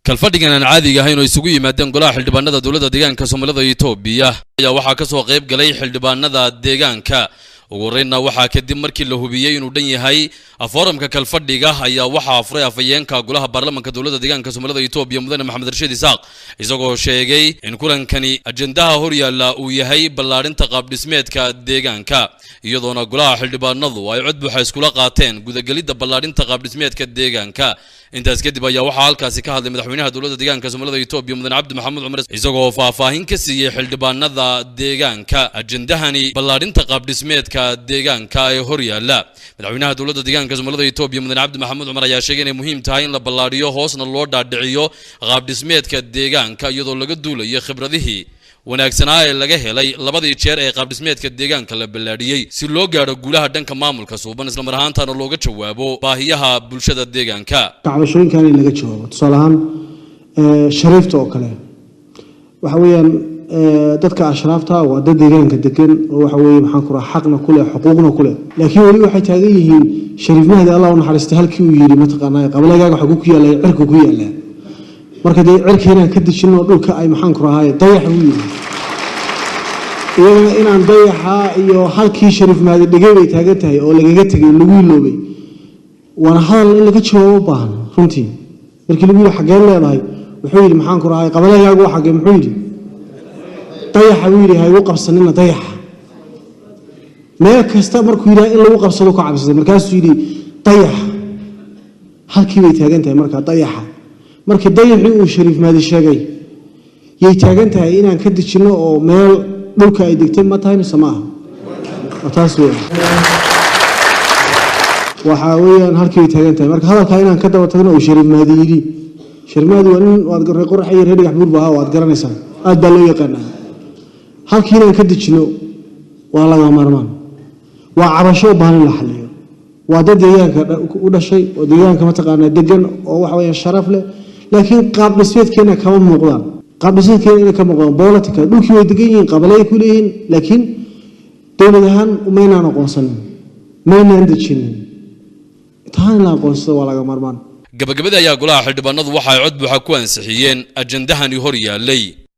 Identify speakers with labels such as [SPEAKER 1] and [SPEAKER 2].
[SPEAKER 1] kalfadhigan aan caadiga ahayn oo isugu yimaadeen golaha xildhibaanada dawladda deegaanka Soomaalida Itoobiya ayaa waxa ka soo qayb galay xildhibaanada deegaanka ugu horeynna waxa kadib markii la hubiyay inuu dhan yahay foorumka kalfadhiga ayaa waxa afray afayeenka golaha baarlamaanka dawladda deegaanka Soomaalida Itoobiya mudane Maxamed Rashiid Isaaq isagoo sheegay in kulankani ajendaha hor yaalla uu yahay ballaarinta qaab dhismeedka deegaanka iyadoona golaha xildhibaanadu ay cod buuxa iskula qaateen gudagalida ballaarinta qaab dhismeedka deegaanka intaas kadib ayaa waxa halkaasi ka hadlay madaxweynaha dawladda deegaanka Soomaalida Itoobiya mudane Cabdi Maxamed Cumar isagoo faahfaahin ka siiyay xildhibaanada deegaanka ajendahani ballaarinta qaab dhismeedka deegaanka ee hor yaalla madaxweynaha dawladda deegaanka Soomaalida Itoobiya mudane Cabdi Maxamed Cumar ayaa sheegay in muhiim tahay in la ballaariyo hoosna loo dhaadhiciyo qaab dhismeedka deegaanka iyadoo laga duulayo khibradihii wanaagsanaa ee laga helay labadii jeer ee qaab dhismeedka deegaanka la ballaariyay si loo gaaro guulaha dhanka maamulka suuban isla mar ahaantaana looga jawaabo baahiyaha bulshada deegaanka
[SPEAKER 2] kacbashooyinkan in laga jawaabo tusaale ahaan shariifta oo kale waxa weeyaan dadka ashraafta waa dad deegaanka degan oo waxa weeye maxaan ku rahaa xaqna ku leh xuquuqna ku leh laakiin wali waxay taagan yihiin shariifnimada Allah u naxariistay halkii uu yiri mataqaanaa qabalagaaga waxa ku yaalay cirka ku yaalay marka day cirkeena ka dishino dhulka ay maxaan ku rahay dayax u yiri iyagana inaan dayaxa iyo halkii shariif maadi dhigay ay taagan tahay oo lagaga tagay lagu iloobay wana hadal in laga jawaabo baahan runtii markii lagu yiri xageen leedahay wuxuu yiri maxaan ku rahay qabalagaaga waxa xagee muxuu yiri dayaxa uu yiri hay u qabsanina dayaxa meel kasta markuu yiri in lagu qabsado ka cabsado markaas uu yiri dayaxa halkii ay taagan tahay marka dayaxa markii dayaxii uu shariif maadi sheegay yay taagan tahay inaan ka dejino oo meel dhulka ay degtay ma tahay samaaha taas waxa weeyaan halkii ay taagan tahay marka hadalka inaan ka daba tagno oo shariif maadi yiri shariif maadi waa in waad qorxay reer gaxbuur baa waad garanaysaa aad baa loo yaqaanaa halkii inaan ka dejino waa laga marmaan waa cabasho baahan la xaliyo waa dad deegaanka u dhashay oo deegaanka ma taqaanaa degan oo waxa weeyaan sharaf leh laakiin qaab dhismeedkeena kama muuqdaan qaab dhismeedkeena kama muuqdaan politika dhulkii way degan yihiin qabalay ku leeyihiin laakiin dawladahan umaynaan aqoonsan maynaan dejin taan la aqoonsado waa laga marmaan
[SPEAKER 1] gabagabada ayaa golaha xildhibaanadu waxa ay cod buuxa ku ansixiyeen ajendahani hor yaallay